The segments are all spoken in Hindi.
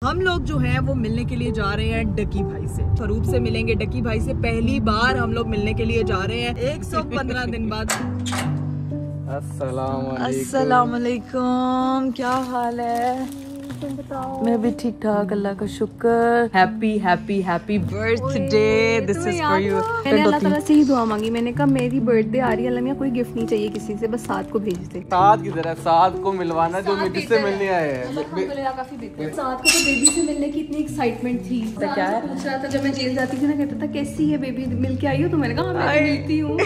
हम लोग जो हैं वो मिलने के लिए जा रहे हैं डकी भाई से। स्वरूप से मिलेंगे डकी भाई से। पहली बार हम लोग मिलने के लिए जा रहे हैं 115 दिन बाद। अस्सलाम वालेकुम, क्या हाल है? तुम बताओ। मैं भी ठीक ठाक, अल्लाह का शुक्र। Happy happy happy birthday, this is for you. मैंने अल्लाह ताला से ही दुआ मांगी। मैंने कहा मेरी बर्थडे आ रही है, अल्लाह मियां कोई गिफ्ट नहीं चाहिए किसी से, बस साथ को भेज दे। साथ किधर है? साथ को मिलवाना जो जिससे मिलने आए हैं। काफी बेहतर। साथ को तो बेबी से मिलने की इतनी एक्साइटमेंट थी। क्या है? पूछ रहा था जब मैं जेल जाती थी ना, कहता था कैसी है बेबी, मिल के आई हो? तो मैंने कहा मैं मिलती हूँ।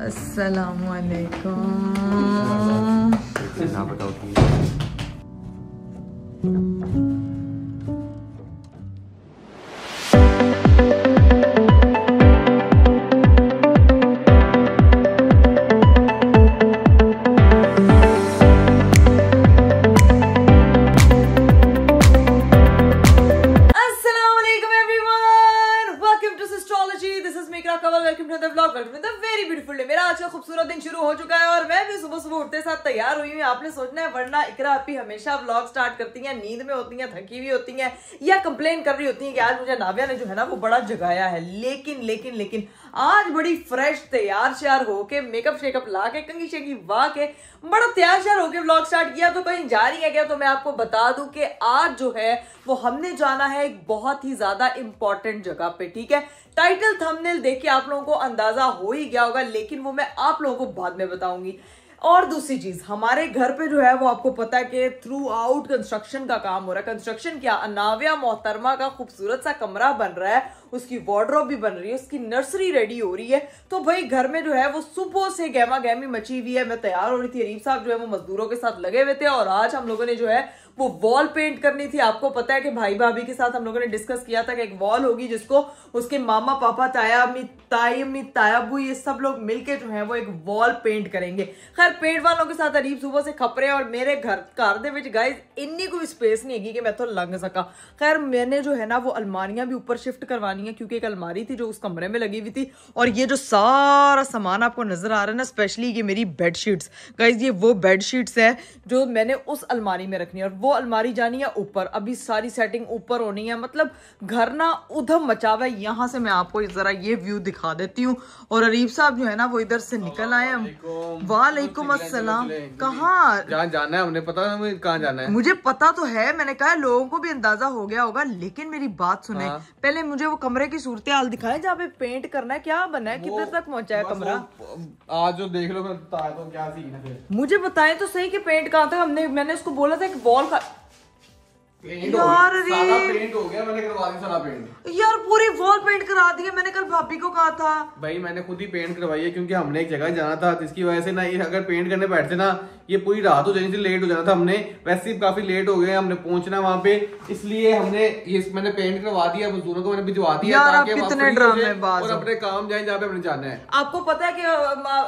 अस्सलामुअलैकुम। ना बताओ कि मेरा आज का खूबसूरत दिन शुरू हो चुका है और मैं भी सुबह सुबह उठते साथ तैयार हुई हूँ। आपने सोचना है वरना इकरा आपी हमेशा व्लॉग स्टार्ट करती हैं, नींद में होती हैं, थकी हुई होती हैं या कंप्लेन कर रही होती हैं कि आज मुझे नाविया ने जो है ना वो बड़ा जगाया है। लेकिन आज बड़ी फ्रेश तैयार श्यार होके मेकअप शेकअप ला के कंघी शेंगी वाह के बड़ा तैयार श्यार होके व्लॉग स्टार्ट किया। तो कहीं जा रही है क्या? तो मैं आपको बता दूं कि आज जो है वो हमने जाना है एक बहुत ही ज्यादा इंपॉर्टेंट जगह पे। ठीक है, टाइटल थंबनेल देख के आप लोगों को अंदाजा हो ही गया होगा, लेकिन वो मैं आप लोगों को बाद में बताऊंगी। और दूसरी चीज, हमारे घर पे जो है वो आपको पता है कि थ्रू आउट कंस्ट्रक्शन का काम हो रहा है। कंस्ट्रक्शन क्या, नाविया मोहतरमा का खूबसूरत सा कमरा बन रहा है, उसकी वार्डरोब भी बन रही है, उसकी नर्सरी रेडी हो रही है। तो भाई घर में जो है वो सुबह से गहमा गहमी मची हुई है। मैं तैयार हो रही थी, अरीफ साहब जो है वो मजदूरों के साथ लगे हुए थे और आज हम लोगों ने जो है वो वॉल पेंट करनी थी। आपको पता है कि भाई भाभी के साथ हम लोगों ने डिस्कस किया था कि एक वॉल होगी जिसको उसके मामा पापा तायाबू ये सब लोग मिलके जो है वो एक वॉल पेंट करेंगे। खैर पेंट वालों के साथ अरीब सुबह से खपरे और मेरे घर दे विच गाइस इन्नी कोई स्पेस नहीं है कि मैं तो लंघ सका। खैर मैंने जो है ना वो अलमारियां भी ऊपर शिफ्ट करवानी है क्योंकि एक अलमारी थी जो उस कमरे में लगी हुई थी। और ये जो सारा सामान आपको नजर आ रहा है ना, स्पेशली ये मेरी बेडशीट्स गाइस, ये वो बेडशीट्स है जो मैंने उस अलमारी में रखनी है और वो अलमारी जानी है ऊपर। अभी सारी सेटिंग ऊपर होनी है, मतलब घर ना उधम मचा हुआ है। यहाँ से मैं आपको जरा ये व्यू दिखा देती हूँ। और अरीफ साहब जो है ना वो इधर से निकल आए। वालेकुम अस्सलाम। कहाँ जाना है? हमने पता है कहाँ जाना है? मुझे पता तो है, मैंने कहा लोगों को भी अंदाजा हो गया होगा, लेकिन मेरी बात सुने। पहले मुझे वो कमरे की सूरत हाल दिखाए जहाँ पे पेंट करना है। क्या बना है, किधर तक पहुंचा है कमरा? आज जो देख लो, मैं तो क्या सीन है। मुझे बताएं तो सही कि पेंट कहाँ तक। मैंने उसको बोला था एक वॉल का यार सारा पेंट हो गया, मैंने करवा दी सारा पेंट। यार पूरी वॉल पेंट करा दी है। मैंने कल भाभी को कहा था। भाई मैंने खुद ही पेंट करवाई है क्योंकि हमने एक जगह जाना था, जिसकी वजह से ना ये अगर पेंट करने बैठते ना ये पूरी रात हो जानी थी, लेट हो जाना था। हमने वैसे ही काफी लेट हो गए, हमने पहुंचना वहां पे, इसलिए हमने ये मैंने पेंट करवा दिया, मजदूरों को मैंने भिजवा दिया ताकि कितने ड्रामे बाज और अपने काम जाए जहाँ पे हमने जाना है। आपको पता है कि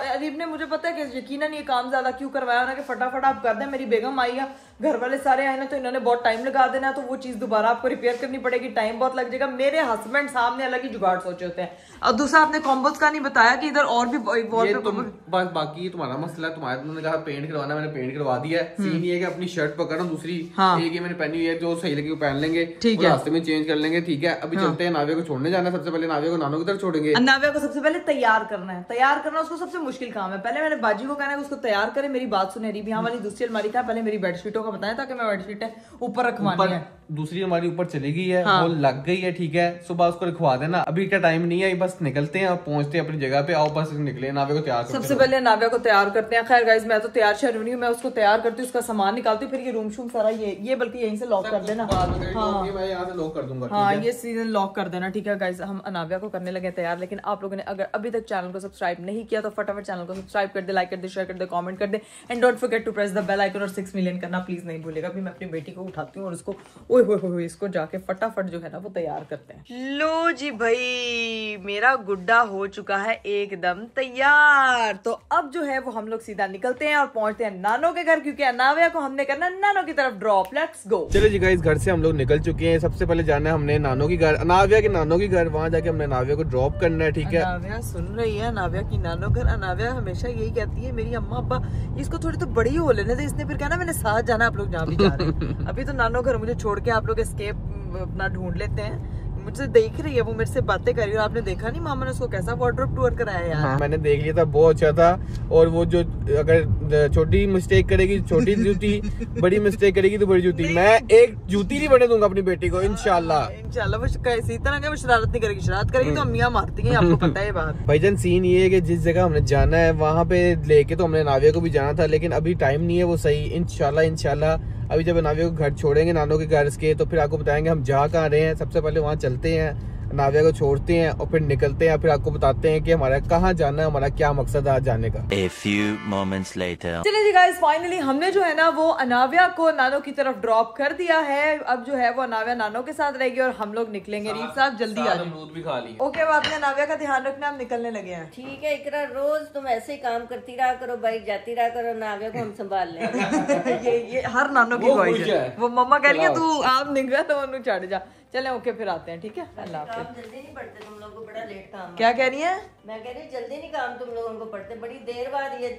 अरीब ने मुझे पता है कि यकीनन ये काम ज्यादा क्यों करवाया ना कि फटाफट आप कर दें। मेरी बेगम आई है, घर वाले सारे आए ना, तो इन्होंने बहुत टाइम लगा देना, तो वो चीज दोबारा आपको रिपेयर करनी पड़ेगी, टाइम बहुत लग जाएगा। मेरे हस्बैंड सामने अलग ही जुगाड़ सोचे होते हैं। और दूसरा आपने कॉम्बोस का नहीं बताया कि इधर और भी वॉल पे बस बाकी तुम्हारा मसला, तुमने कहा पेंट करवाना, मैंने पेंट करवा दिया है। सीन ये है कि अपनी शर्ट पकड़ो, दूसरी एक ये मैंने पहनी हुई है, जो सही लगी वो पहन लेंगे, ठीक है, रास्ते में चेंज कर लेंगे। ठीक है, अभी चलते हैं, नाविया को छोड़ने जाना है। सबसे पहले नाविया को नानों की तरफ छोड़ेंगे। नाविया को सबसे पहले तैयार करना है। तैयार करना उसको सबसे मुश्किल काम है। पहले मैंने बाजी को कहना है उसको तैयार करे। मेरी बात सुने अरीब, यहाँ वाली दूसरी अलमारी का पहले मेरी बेडशीटों का बताया था कि मैं बेडशीट है ऊपर रखवानी है। दूसरी हमारी ऊपर चली गई है, वो लग गई है। ठीक है, सुबह उसको रखवा देना। अभी का टाइम नहीं है, बस निकलते हैं और पहुंचते हैं अपनी जगह पे। आओ बस निकले, नाविया को तैयार सबसे पहले नाविया को तैयार करते हैं। खैर गाइस मैं तो तैयार शहर हूँ, मैं उसको तैयार करती हूँ, उसका सामान निकालती हूँ, फिर ये रूम शूम सारा ये बल्कि यहीं से लॉक कर देना। मैं यहाँ से लॉक कर दूंगा। हाँ ये सीजन लॉक कर देना। ठीक है गाइस, हम नाविया को करने लगे तैयार। लेकिन आप लोगों ने अगर अभी तक चैनल को सब्सक्राइब नहीं किया तो फटाफट चैनल को सब्सक्राइब कर दे, लाइक कर दे, शेयर कर दे, कमेंट कर दे and don't forget to press the bell icon और 6 मिलियन करना प्लीज नहीं भूलेगा। अभी मैं अपनी बेटी को उठाती हूँ और उसको ओए होए होए, इसको जाके फटाफट जो है ना वो तैयार करते हैं। लो जी भाई, मेरा गुड्डा हो चुका है एकदम तैयार। तो अब जो है वो हम लोग सीधा निकलते हैं और पहुंचते हैं नानो के घर, क्योंकि अनाव्या को हमने करना नानो की तरफ ड्रॉप। Let's go. चलो जी गाइस, घर से हम लोग निकल चुके हैं। सबसे पहले जाना है हमने नानो की घर, अनाव्या के नानो की घर। वहाँ जाके हमने अनाव्या को ड्रॉप करना है, ठीक है। अनाव्या सुन रही है, अनाव्या की नानो घर। अनाव्या हमेशा यही कहती है मेरी अम्मा अब्बा इसको थोड़ी तो बड़ी हो लेने दे, इसने फिर कहना मैंने साथ जाना, आप लोग जहाँ भी जा रहे हैं। अभी तो नानो घर मुझे छोड़ के आप लोग एस्केप अपना ढूंढ लेते हैं। मुझसे देख रही है वो, मेरे से बातें कर रही है। आपने देखा नहीं मामा ने उसको कैसा वार्डरोब टूर कराया यार। हाँ, मैंने देख लिया था, बहुत अच्छा था। और वो जो अगर छोटी मिस्टेक करेगी छोटी जूती, बड़ी मिस्टेक करेगी तो बड़ी जूती। मैं एक जूती नहीं बने दूंगा अपनी बेटी को, इंशाल्लाह। इंशाल्लाह वो इसी तरह का वो शरारत नहीं करेगी। शरारत करेगी तो अम्मियां मारती हैं, आपको पता है बात। भाईजान सीन ये है कि जिस जगह हमने जाना है वहाँ पे लेके तो हमने नाव्या को भी जाना था, लेकिन अभी टाइम नहीं है वो सही। इंशाल्लाह अभी जब नाव्या को घर छोड़ेंगे नानो के घर के, तो फिर आपको बताएंगे हम जा कहाँ रहे हैं। सबसे पहले वहाँ चलते हैं, नाव्या को छोड़ते हैं और फिर निकलते हैं। फिर आपको बताते हैं कि हमारा कहाँ जाना है, हमारा क्या मकसद है आज जाने का। A few moments later. चलिए जी गाइस, फाइनली हमने जो है ना वो अनाव्या को नानो की तरफ ड्रॉप कर दिया है। अब जो है वो अनाव्या नानो के साथ रहेगी और हम लोग निकलेंगे। रीत साहब जल्दी आ जाओ। अमरूद भी खा लिए। ओके, बात नहीं, अनाव्या का ध्यान रखना, हम निकलने लगे हैं। ठीक है इकरा, रोज तुम ऐसे ही काम करती रहा करो, बाइक जाती रहा करो, नाव्या को हम संभाल लें। ये हर नानो की वो ख्वाहिश खुश है। है। वो मम्मा कह रही है तू आप निकला तो उन्हें चढ़ जा। चले ओके, फिर आते हैं, ठीक है। अल्लाह हाफिज़। काम जल्दी नहीं पड़ते तुम लोगों को, बड़ा लेट काम है। क्या कह रही है? मैं कह रही जल्दी नहीं काम तुम लोगों को पड़ते, बड़ी देर बाद ये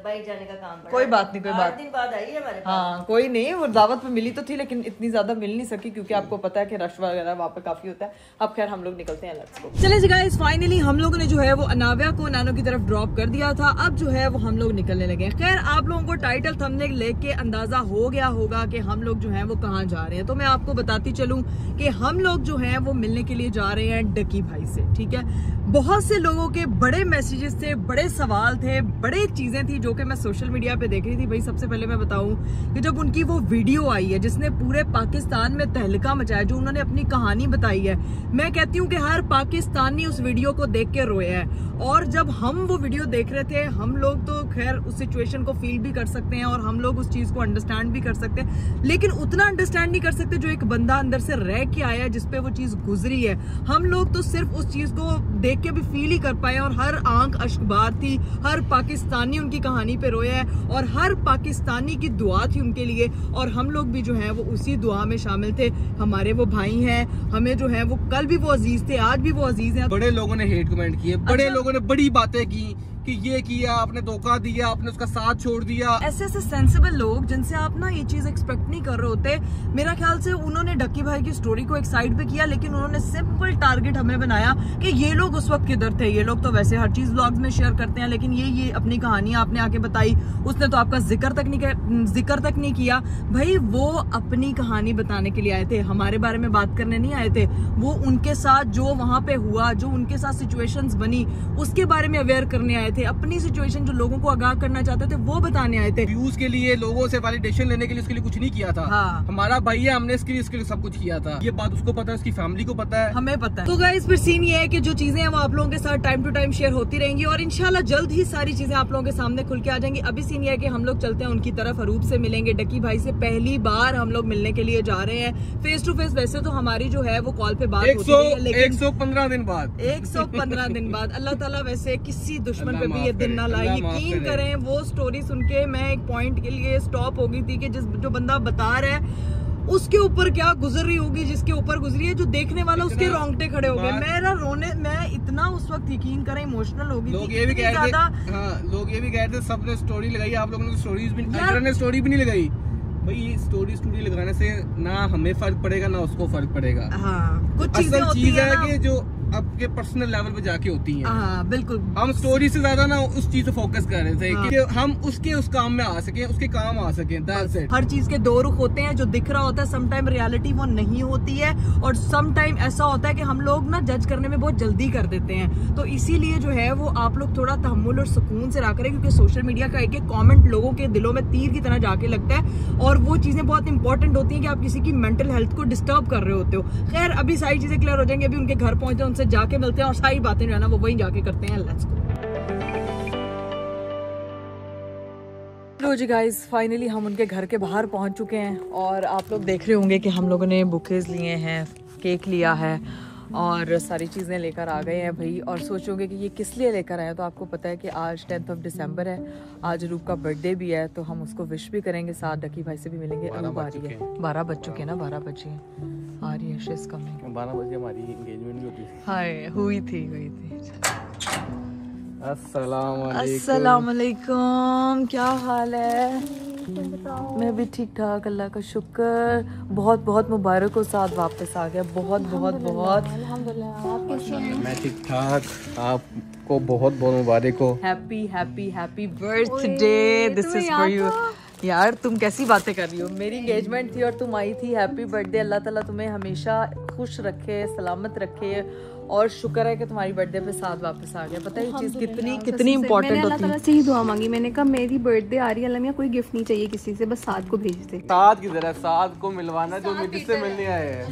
बाइक जाने का काम पड़ा। कोई बात नहीं, कोई बात। 8 दिन बाद आई है हमारे पास। हाँ कोई नहीं, वो दावत पे मिली तो थी लेकिन इतनी ज्यादा मिल नहीं सकी, क्योंकि आपको पता है कि रश वगैरह वहाँ पे काफी होता है। अब खैर हम लोग निकलते हैं, लेट्स गो। चले जी गाइस, फाइनली हम लोगों ने जो है वो अनाव्या को नानो की तरफ ड्रॉप कर दिया था। अब जो है वो हम लोग निकलने लगे हैं। खैर आप लोगों को टाइटल थंबनेल लेके अंदाजा हो गया होगा कि हम लोग जो है वो कहाँ जा रहे हैं। तो मैं आपको बताती चलूं कि हम लोग जो है वो मिलने के लिए जा रहे हैं डकी भाई से, ठीक है। बहुत से लोगों के बड़े मैसेजेस थे, बड़े सवाल थे, बड़े चीजें थी जो कि मैं सोशल मीडिया पे देख रही थी। भाई सबसे पहले मैं बताऊं कि जब उनकी वो वीडियो आई है जिसने पूरे पाकिस्तान में तहलका मचाया, जो उन्होंने अपनी कहानी बताई है, मैं कहती हूँ कि हर पाकिस्तानी उस वीडियो को देख के रोया है। और जब हम वो वीडियो देख रहे थे, हम लोग तो खैर उस सिचुएशन को फील भी कर सकते हैं और हम लोग उस चीज को अंडरस्टैंड भी कर सकते हैं, लेकिन उतना अंडरस्टैंड नहीं कर सकते जो एक बंदा अंदर से रह के आया जिसपे वो चीज गुजरी है। हम लोग तो सिर्फ उस चीज को देख के भी फील ही कर पाए और हर आंख अश्कबार थी। हर पाकिस्तानी उनकी कहानी पे रोया है और हर पाकिस्तानी की दुआ थी उनके लिए, और हम लोग भी जो है वो उसी दुआ में शामिल थे। हमारे वो भाई हैं, हमें जो है वो कल भी वो अजीज थे, आज भी वो अजीज हैं। बड़े लोगों ने हेट कमेंट किए, बड़े लोगों ने बड़ी बातें की कि ये किया आपने, धोखा दिया आपने, उसका साथ छोड़ दिया। ऐसे ऐसे सेंसिबल लोग जिनसे आप ना ये चीज एक्सपेक्ट नहीं कर रहे होते। मेरा ख्याल से उन्होंने डक्की भाई की स्टोरी को एक साइड पे किया, लेकिन उन्होंने सिंपल टारगेट हमें बनाया कि ये लोग उस वक्त किधर थे। ये लोग तो वैसे हर चीज व्लॉग्स में शेयर करते हैं, लेकिन ये अपनी कहानी आपने आके बताई, उसने तो आपका जिक्र तक नहीं किया। भाई वो अपनी कहानी बताने के लिए आए थे, हमारे बारे में बात करने नहीं आए थे। वो उनके साथ जो वहां पे हुआ, जो उनके साथ सिचुएशंस बनी, उसके बारे में अवेयर करने आए थे। अपनी सिचुएशन जो लोगों को आगाह करना चाहते थे वो बताने आए थे। व्यूज के लिए, लोगों से वैलिडेशन लेने के लिए उसके लिए कुछ नहीं किया था। हाँ। हमारा भाई है, हमने इसके लिए सब कुछ किया था। ये बात उसको पता है, उसकी फैमिली को पता है, हमें पता है। तो गाइस फिर सीन ये है कि जो चीजें हैं वो आप लोगों के साथ टाइम टू टाइम शेयर होती रहेंगी और इंशाल्लाह जल्द ही सारी चीजें आप लोगों के सामने खुल के आ जाएंगी। अभी सीन ये है कि हम लोग चलते हैं उनकी तरफ, अरूप से मिलेंगे। डकी भाई से पहली बार हम लोग मिलने के लिए जा रहे हैं फेस टू फेस। वैसे तो हमारी जो है वो कॉल पे बात होती है, लेकिन 115 दिन बाद 115 दिन बाद अल्लाह ताला वैसे किसी दुश्मन पे भी ये दिन ना लाए। यकीन करें वो स्टोरी सुन के मैं एक पॉइंट के लिए स्टॉप हो गई थी कि जो बंदा बता रहा है उसके ऊपर क्या गुजर रही होगी, जिसके ऊपर गुजरी है, जो देखने वाला उसके रोंगटे खड़े हो गए। मैं इतना उस वक्त यकीन करें इमोशनल हो गई थी। लोग ये भी कह रहे थे सबने स्टोरी लगाई, आप लोगों ने स्टोरीज भी स्टोरी भी नहीं लगाई। भाई स्टोरी लगाने से ना हमें फर्क पड़ेगा ना उसको फर्क पड़ेगा। हाँ, कुछ असल चीज है कि जो आपके पर्सनल लेवल पे जाके होती हैं। हाँ बिल्कुल। हम स्टोरी से ज्यादा ना उस चीज पे फोकस कर रहे थे कि हम उस काम में आ सके, उसके काम आ सके। That's it। हर चीज के दो रुख होते हैं, जो दिख रहा होता है समटाइम रियलिटी वो नहीं होती है, और समटाइम ऐसा होता है कि हम लोग ना जज करने में बहुत जल्दी कर देते हैं। तो इसीलिए जो है वो आप लोग थोड़ा तहम्मुल और सुकून से रहा करें, क्योंकि सोशल मीडिया का एक एक कॉमेंट लोगों के दिलों में तीर की तरह जाके लगता है, और वो चीजें बहुत इंपॉर्टेंट होती है कि आप किसी की मेंटल हेल्थ को डिस्टर्ब कर रहे होते हो। खैर अभी सारी चीजें क्लियर हो जाएंगी, अभी उनके घर पहुंचते हैं, उनसे जाके मिलते हैं और सारी बातें जो है ना वो वहीं जाके करते हैं। Let's go. लो तो जी गाइस फाइनली हम उनके घर के बाहर पहुंच चुके हैं और आप लोग देख रहे होंगे कि हम लोगों ने बुकेज लिए हैं, केक लिया है और सारी चीज़ें लेकर आ गए हैं भाई। और सोचोगे कि ये किस लिए लेकर आए हैं, तो आपको पता है कि आज 10 दिसंबर है, आज रूप का बर्थडे भी है, तो हम उसको विश भी करेंगे, साथ डकी भाई से भी मिलेंगे। रूप आ रही है, 12 बज चुके हैं ना, 12 बजे आ रही है, शीज़ कमिंग। 12 बजे हमारी एंगेजमेंट भी होती थी। हाय हुई थी। अस्सलाम वालेकुम, क्या हाल है? मैं भी ठीक ठाक, अल्लाह का शुक्र। बहुत बहुत मुबारक हो, साथ वापस आ गया। बहुत बहुत बहुत मैं ठीक ठाक, आपको बहुत बहुत मुबारक हो। Happy happy happy birthday, this is for you. यार तुम कैसी बातें कर रही हो, मेरी एंगेजमेंट थी और तुम आई थी। हैप्पी बर्थडे, अल्लाह ताला तुम्हें हमेशा खुश रखे, सलामत रखे और शुक्र है कि तुम्हारी बर्थडे पे साथ वापस आ गया। पता है ये चीज कितनी कितनी इंपॉर्टेंट होती है। से ही दुआ मांगी मैंने, कहा मेरी बर्थडे आ रही है, अल्लाह मियां कोई गिफ्ट नहीं चाहिए किसी से, बस साथ को भेज दे। साथ किधर है? साथ को मिलवाना जो जिससे मिलने आए हैं।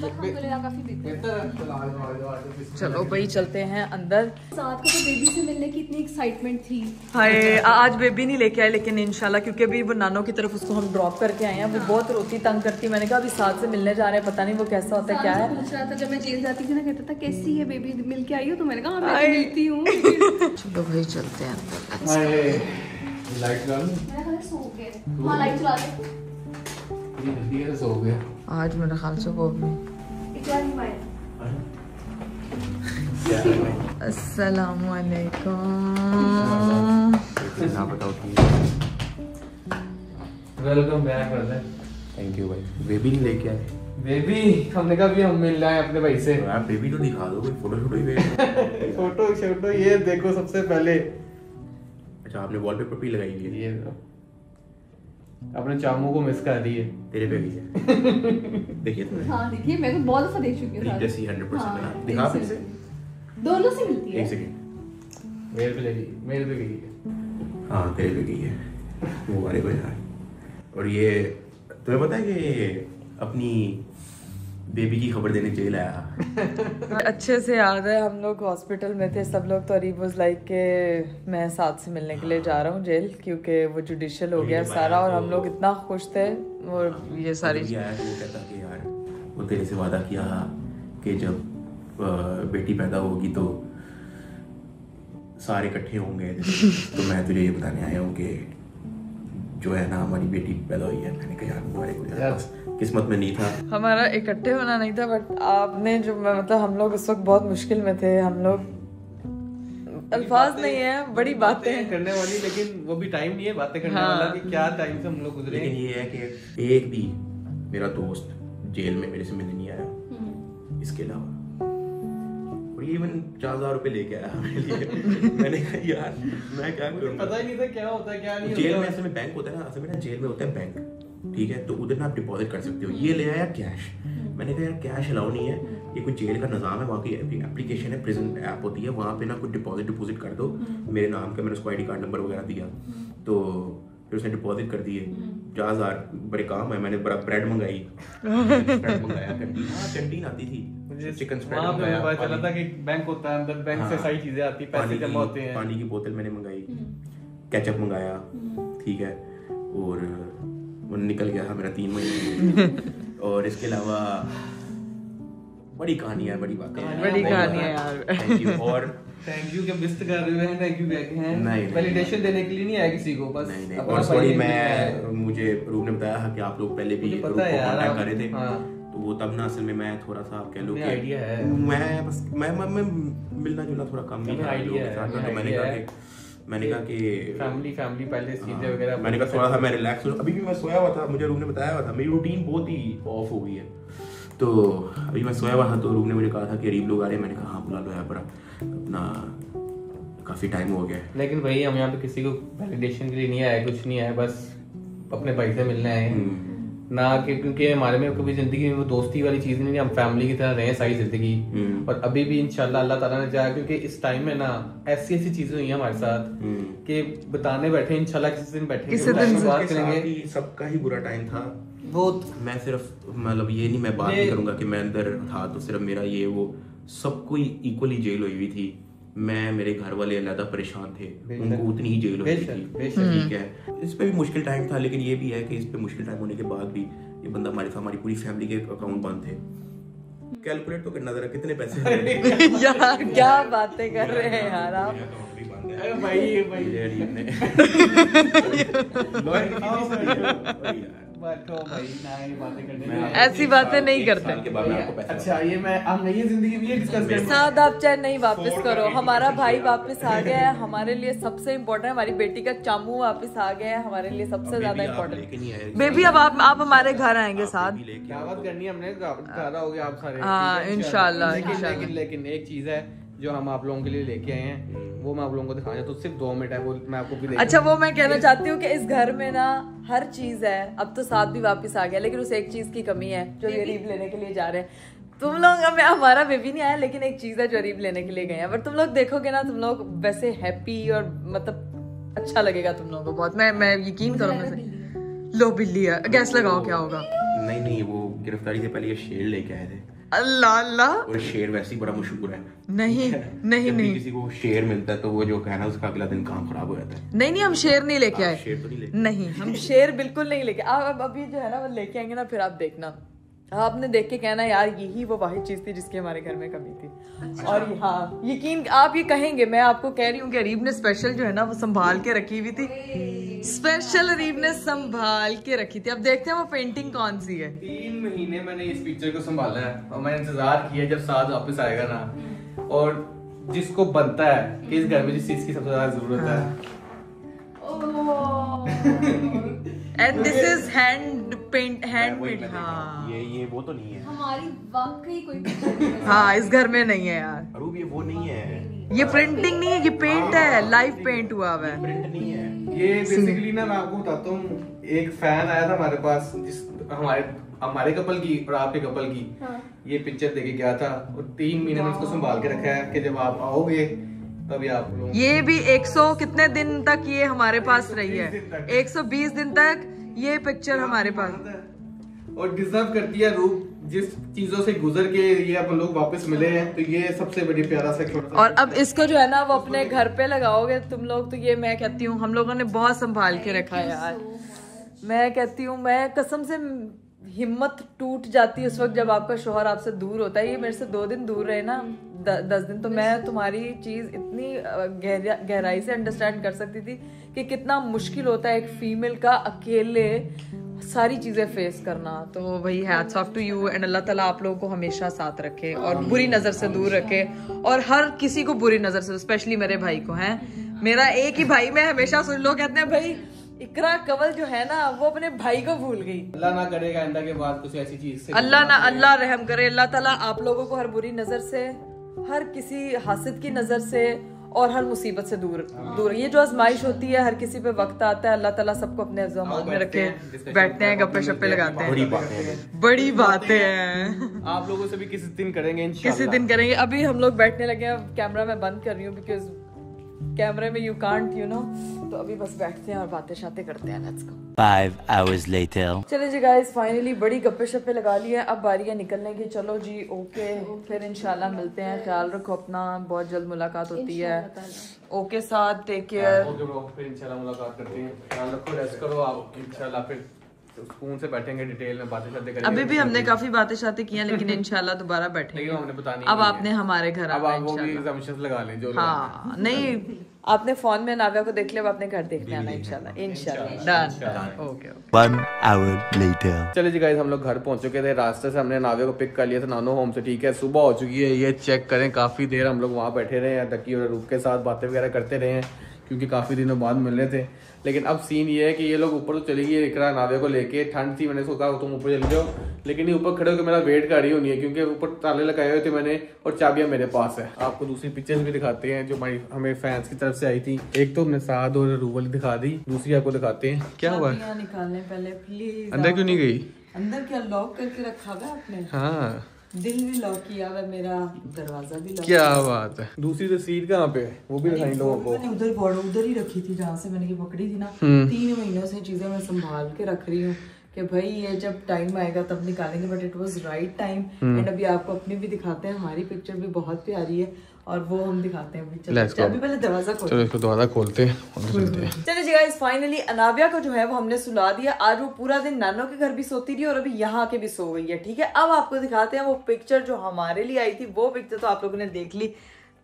चलो भाई चलते हैं अंदर। साथ को तो बेबी से मिलने की इतनी एक्साइटमेंट थी। हाय आज बेबी नहीं लेके आए, लेकिन इंशाल्लाह, क्योंकि अभी वो नानो की तरफ उसको हम ड्रॉप करके आए हैं। वो बहुत रोती तंग करती, मैंने कहा अभी साथ से मिलने जा रहे हैं, पता नहीं वो कैसा होता है क्या है। पूछ रहा था जब मैं जेल जाती थी ना, कहता था कैसी है बेबी, मिल के आई हो? तो मैंने कहा मैं मिलती हूँ। चलो भाई चलते हैं अंदर। लाइट बंद, सो गए। हाँ लाइट चला दे। सो गए आज मेरा ख्याल से वो भी। अस्सलामुअलैकुम। ना बताओ कि welcome back brother. Thank you भाई। बेबी नहीं लेके आए? बेबी हमने कहा भी हम मिल रहे हैं अपने भाई से। आप बेबी तो दिखा दो, कोई फोटो शोटो ही भेज। फोटो ये देखो सबसे पहले। अच्छा आपने वॉलपेपर भी लगाई हुई है? ये अपने चामू को मिस कर रही है। तेरे पे भी है। देखिए तुमने? हाँ देखिए, मैं तो बहुत दफा देख चुकी हूँ। जैसी 100% ना दिखा फिर से। दोनों से मिलती है। एक सेकंड। मेल पे गई है। हाँ तेरे पे गई है, मुबारक हो यार। और ये तुम्हें पता है कि अपनी बेबी की खबर देने जेल आया? अच्छे से याद है, हम लोग हॉस्पिटल में थे सब लोग, तो अरीब वाज लाइक के मैं साथ से मिलने के लिए जा रहा हूँ जेल, क्योंकि वो जुडिशियल हो गया सारा। और हम लोग इतना खुश थे। और ये सारी आया तो वो कहता कि यार वो तेरे से वादा किया कि जब बेटी पैदा होगी तो सारे इकट्ठे होंगे। तो मैं तुझे ये बताने आया हूँ कि जो है ना हमारी बेटी पैदा हुई है। मैंने कहा यार मुबारक, किस्मत में नहीं था हमारा इकट्ठे होना नहीं था, बट आपने जो मतलब हम लोग उस वक्त बहुत मुश्किल में थे। हम लोग अल्फाज नहीं है, बड़ी बातें करने वाली, लेकिन वो भी टाइम नहीं है बातें करने वाला कि क्या टाइम से हम लोग गुजरे। लेकिन ये है कि एक भी मेरा दोस्त जेल में मेरे से मिलने नहीं आया इसके अलावा। और ये इवन 4000 रुपए लेके आया मेरे लिए। मैंने कहा यार मैं क्या करूं, पता ही नहीं था क्या होता है क्या नहीं। जेल में ऐसे में बैंक होता है ना, असल में ना जेल में होता है बैंक, ठीक है, तो उधर ना आप डिपॉजिट कर सकते हो। ये ले आया कैश। मैंने कहा यार कैश अलाउ नहीं है, ये कोई जेल का निज़ाम है, वहाँ की एप्लीकेशन है, प्रिजन ऐप होती है, वहाँ पे ना कुछ डिपॉजिट कर दो मेरे नाम का। मैंने उसको ID कार्ड नंबर वगैरह दिया, तो फिर उसने डिपॉजिट कर दिए 4000। बड़े काम है, मैंने बड़ा ब्रेड मंगाई, ब्रेड मंगाया, कैंटीन आती थी, चिकन स्प्रेड मंगाया। पता चला था कि बैंक होता है अंदर, बैंक से सारी चीजें आती, पैसे जमा होते हैं। पानी की बोतल मैंने मंगाई, केचप मंगाया, ठीक है, और वो निकल गया था मेरा 3 महीने। और इसके अलावा बड़ी कहानियां, बड़ी बातें, बड़ी कहानियां यार। Thank you. और थैंक यू के बिस्त कर रहे हैं, थैंक यू कहते हैं, नहीं वैलिडेशन देने के लिए नहीं आया किसी को, बस नहीं। और सॉरी, मैं मुझे रूप ने बताया कि आप लोग पहले भी रूप को कांटेक्ट कर रहे थे, तो वो तब ना असल में मैं थोड़ा सा आप कह लो कि आइडिया है, मैं बस मैं मिलना जुलना थोड़ा कम ही था लोगों के साथ। तो मैंने कहा कि फैमिली पहले चीजें वगैरह, मैंने कहा थोड़ा सा मैं रिलैक्स हूँ। अभी भी मैं सोया हुआ था, मुझे रूम ने बताया हुआ था, मेरी रूटीन बहुत ही ऑफ हो गई है। तो अभी मैं सोया हुआ था, तो रूम ने मुझे कहा था कि अरीब लोग आ रहे हैं। मैंने कहा हाँ बुला लो यार, बड़ा अपना काफ़ी टाइम हो गया। लेकिन भाई हम यहाँ पे किसी को वैलिडेशन के लिए नहीं आए, कुछ नहीं आए, बस अपने भाई से मिलने आए ना, क्योंकि हमारे में कभी जिंदगी में वो दोस्ती वाली चीज नहीं, हम फैमिली की तरह रहे सारी जिंदगी। और अभी भी इंशाल्लाह अल्लाह ताला ने चाहा, क्योंकि इस टाइम में ना ऐसी चीजें हुई हैं हमारे साथ कि बताने बैठे, इंशाल्लाह किसी दिन बैठे, किसी दिन बात करेंगे। सबका ही बुरा टाइम था बहुत। मैं सिर्फ मतलब ये नहीं, मैं बात नहीं करूंगा कि मैं अंदर था तो सिर्फ मेरा ये वो, सबको इक्वली जेल हुई हुई थी। मैं, मेरे घर वाले अलग परेशान थे, उनको उतनी ही जेल होती थी, ठीक है। इस पे भी मुश्किल टाइम था, लेकिन ये भी है कि इस पे मुश्किल टाइम होने के बाद भी ये बंदा हमारी पूरी फैमिली के अकाउंट बंद थे। कैलकुलेट तो करना जरा कितने पैसे यार क्या बातें कर रहे हैं यार आप। ऐसी बातें नहीं करते। अच्छा ये हम नई जिंदगी भी डिस्कस करेंगे। साथ आप चाहे नहीं वापस करो, हमारा भाई वापस आ गया है, हमारे लिए सबसे इम्पोर्टेंट। हमारी बेटी का चामू वापस आ गया है, हमारे लिए सबसे ज्यादा इम्पोर्टेंट। बेबी अब आप हमारे घर आएंगे साथ, दावत करनी है हमने, ज्यादा हो गया आप सारे। हाँ इंशाल्लाह। लेकिन एक चीज है जो हम आप लोगों के लिए लेके आए हैं, वो मैं आप लोगों को दिखाना तो सिर्फ 2 मिनट है, वो मैं आपको भी अच्छा वो मैं कहना चाहती हूँ कि इस घर में ना हर चीज है। अब तो साथ भी वापस आ गया, लेकिन उस एक चीज की कमी है जो गरीब लेने के लिए जा रहे हैं। तुम लोग, हमारा बेबी नहीं आया, लेकिन एक चीज है जो गरीब लेने के लिए गए हैं। बट तुम लोग देखोगे ना, तुम लोग वैसे हैप्पी और मतलब अच्छा लगेगा तुम लोगों को बहुत। मैं यकीन करो मैं लो बिल्ली है, गैस लगाओ क्या होगा। नहीं, वो गिरफ्तारी से पहले ये शेर लेके आए थे। अल्लाह अल्लाह। और शेर वैसे ही बड़ा मशहूर है। नहीं किसी को शेर मिलता है तो वो जो कहना उसका अगला दिन काम खराब हो जाता है। नहीं हम शेर नहीं लेके आए। शेर तो नहीं लेके नहीं, हम शेर बिल्कुल नहीं लेके। आप अभी जो है ना वो लेके आएंगे ना, फिर आप देखना, आपने देख के कहना यार यही वो वाहिद चीज थी जिसकी हमारे घर में कमी थी। और हाँ यकीन आप ये कहेंगे, मैं आपको कह रही हूँ कि अरीब ने स्पेशल जो है ना वो संभाल के रखी हुई थी। स्पेशल अरीब ने संभाल के रखी थी। अब देखते हैं वो पेंटिंग कौन सी है। 3 महीने मैंने इस पिक्चर को संभाला है और मैंने इंतजार किया जब साथ वापस आएगा ना, और जिसको बनता है कि इस घर में जिस चीज की सबसे ज्यादा जरूरत है। And this is hand paint. हाँ ये वो तो नहीं है हमारी वाकई कोई पिक्चर नहीं है। हाँ इस घर में नहीं है यार। अरूब ये वो नहीं है, ये प्रिंटिंग नहीं है, ये पेंट है, लाइव पेंट हुआ हुआ है। प्रिंट नहीं है ये बेसिकली ना मैं आपको बताता हूँ, एक फैन आया था हमारे पास जिस हमारे कपल की और आपके कपल की। ये पिक्चर देके गया था और 3 महीने में उसको संभाल के रखा है कि जब आप आओगे तभी आप लोग। ये भी 100 कितने दिन तक ये हमारे पास रही है, 120 दिन तक ये पिक्चर हमारे पास। और डिजर्व करती है रूप, जिस चीजों से गुजर के ये अपन लोग वापस मिले हैं, तो ये सबसे बड़ी प्यारा सा छोटा। और अब इसको जो है ना वो अपने घर पे लगाओगे तुम लोग, तो ये मैं कहती हूँ हम लोगों ने बहुत संभाल के रखा है यार। मैं कहती हूँ, मैं कसम से हिम्मत टूट जाती है उस वक्त जब आपका शोहर आपसे दूर होता है। ये मेरे से 2 दिन दूर रहे ना, 10 दिन, तो मैं तुम्हारी चीज इतनी गहराई से अंडरस्टैंड कर सकती थी कि कितना मुश्किल होता है एक फीमेल का अकेले सारी चीजें फेस करना। तो वही hats off to you and अल्लाह ताला आप लोगों को हमेशा साथ रखे और बुरी नजर से दूर रखे, और हर किसी को बुरी नजर से, स्पेशली मेरे भाई को। है मेरा एक ही भाई, मैं हमेशा सुन लो कहते हैं भाई इकरा कवल जो है ना वो अपने भाई को भूल गई। अल्लाह ना करेगा आइंदा के बाद कुछ ऐसी चीज से, अल्लाह रहम करे। अल्लाह ताला आप लोगों को हर बुरी नजर से, हर किसी हासिद की नजर से और हर मुसीबत से दूर। ये जो आजमाइश होती है हर किसी पे वक्त आता है, अल्लाह ताला सबको अपने ज़मान में रखे। बैठते हैं गप्पे शप्पे लगाते हैं, बड़ी बातें हैं। आप लोगों से भी किसी दिन करेंगे इंशाल्लाह। किसी दिन करेंगे। अभी हम लोग बैठने लगे हैं, कैमरा मैं बंद कर रही हूँ बिकॉज कैमरे में यू कांट यू नो, तो अभी बस बैठते हैं और बातें शातें करते हैं। Let's go. 5 hours later. चले जी गाइस, फाइनली बड़ी गप्पे शप्पे लगा लिए, अब बारी है निकलने की। चलो जी ओके, फिर इंशाल्लाह मिलते हैं। ख्याल रखो अपना, बहुत जल्द मुलाकात होती है। ओके साथ, टेक केयर। ओके ब्रो, फिर इंशाल्लाह मुलाकात करते हैं। ख्याल रखो, रेस्ट करो आप, इंशाल्लाह फिर सुकून से बैठेंगे, डिटेल में बातें शातें करेंगे। अभी भी हमने काफी बातें शातें की हैं, लेकिन इंशाल्लाह दोबारा बैठेंगे। हमने बतानी अब आपने हमारे घर अब आना आप वो भी इंशाल्लाह। assumptions लगा लें जो हाँ नहीं, आपने फोन में नाविया को देख लिया, अब अपने घर देखने आना इंशाल्लाह। डन। ओके। 1 hour later. चलिए जी गाइस, हम लोग घर पहुंच चुके थे। रास्ते से हमने नाविया को पिक कर लिया था नानो होम से। ठीक है, सुबह हो चुकी है, ये चेक करें। काफी देर हम लोग वहाँ बैठे रहे हैं, तकी और रूप के साथ बातें वगैरह करते रहे हैं, क्योंकि काफी दिनों बाद मिल रहे थे। लेकिन अब सीन ये है कि ये लोग ऊपर तो चली गई इकरा नाविया को लेके। ठंड थी, मैंने सोचा तुम ऊपर चले जाओ, लेकिन ये ऊपर खड़े होकर मेरा वेट कर रही होनी है, क्योंकि ऊपर ताले लगाए हुए थे मैंने और चाबियां मेरे पास है। आपको दूसरी पिक्चर्स भी दिखाते हैं जो हमें फैंस की तरफ से आई थी। एक तो हमने साद और रूबल दिखा दी, दूसरी आपको दिखाते हैं। क्या हुआ निकालने पहले प्लीज। अंदर क्यों नहीं गई? अंदर क्या लॉक करके रखा हुआ आपने? हाँ, दिल भी लॉक किया हुआ, मेरा दरवाजा भी लॉक। क्या बात है। दूसरी रसीद कहाँ पे है वो भी दिखाई लोगों को। मैंने उधर ही रखी थी जहाँ से मैंने ये पकड़ी थी ना। 3 महीनों से चीजें मैं संभाल के रख रही हूँ कि भाई ये जब टाइम आएगा तब निकालेंगे, but it was right time. And अभी आपको अपनी भी दिखाते हैं, हमारी पिक्चर भी बहुत प्यारी है और वो हम दिखाते हैं। अभी पहले दरवाजा खोलते हैं, इसको दरवाजा खोलते हैं और चलते हैं। चलिए जी गाइस, फाइनली अनाविया को जो है वो हमने सुला दिया। आज वो पूरा दिन नानो के घर भी सोती रही और अभी यहाँ के भी सो गई है। ठीक है, अब आपको दिखाते हैं वो पिक्चर जो हमारे लिए आई थी। वो पिक्चर तो आप लोगों ने देख ली,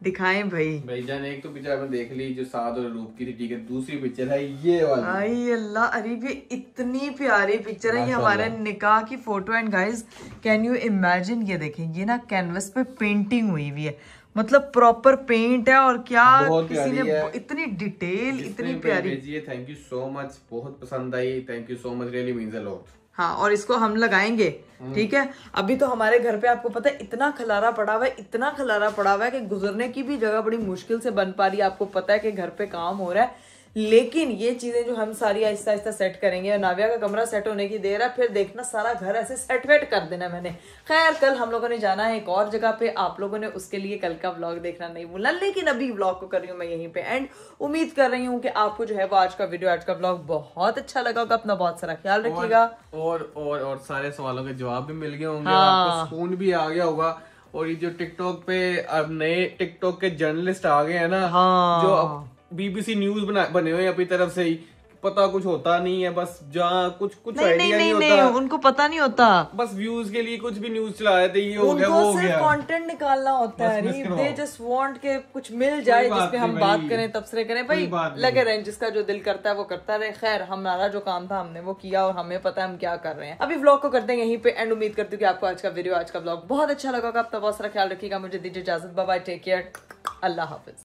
दिखाएं भाई जान। एक तो पिक्चर आपने देख ली जो साद और रूप की थी, ठीक है। दूसरी पिक्चर है ये वाली। आई अल्लाह, अरे ये इतनी प्यारी पिक्चर है, ये हमारे निकाह की photo. And guys can you imagine, ये देखें, ये ना कैनवस पे पेंटिंग हुई हुई है, मतलब प्रॉपर पेंट है। और क्या किसी ने इतनी डिटेल, इतनी प्यारी। थैंक यू सो मच, बहुत पसंद आई। Thank you so much, really means a lot. हाँ, और इसको हम लगाएंगे। ठीक है, अभी तो हमारे घर पे आपको पता है इतना खलारा पड़ा हुआ है, इतना खलारा पड़ा हुआ है कि गुजरने की भी जगह बड़ी मुश्किल से बन पा रही है। आपको पता है कि घर पे काम हो रहा है, लेकिन ये चीजें जो हम सारी आहिस्ता आहिस्ता सेट करेंगे। और नाविया का कमरा सेट होने की देर है, फिर देखना सारा घर ऐसे सेट वेट कर देना मैंने। खैर, कल हम लोगों ने जाना है एक और जगह पे, आप लोगों ने उसके लिए कल का व्लॉग देखना नहीं भूलना। लेकिन अभी व्लॉग को कर रही हूँ मैं यहीं पे एंड। उम्मीद कर रही हूँ कि आपको जो है वो आज का वीडियो, आज का व्लॉग बहुत अच्छा लगा होगा। अपना बहुत सारा ख्याल रखिएगा और सारे सवालों के जवाब भी मिल गए होंगे। आपको सुकून भी आ गया होगा। और ये जो टिकटॉक पे अब नए टिकटॉक के जर्नलिस्ट आ गए हैं ना, जो बीबीसी न्यूज बने हुए अपनी तरफ से ही, पता कुछ होता नहीं है, बस जहाँ कुछ आइडिया नहीं होता, उनको पता नहीं होता, बस व्यूज के लिए कुछ भी न्यूज चला देते, ये हो गया, वो हो गया। कंटेंट निकालना होता है, दे जस्ट वांट के कुछ मिल जाए जिसपे हम बात करें, तबसरे करें। भाई लगे रहें, जिसका जो दिल करता है वो करता रहे। खैर, हमारा जो काम था हमने वो किया और हमें पता है हम क्या कर रहे हैं। अभी व्लॉग को करते हैं यहीं पे एंड। उम्मीद करती हूँ कि आपको आज का वीडियो, आज का व्लॉग बहुत अच्छा लगा होगा। अपना बहुत सारा ख्याल रखिएगा। मुझे दीजिए इजाजत, बाय बाय, टेक केयर, अल्लाह हाफिज।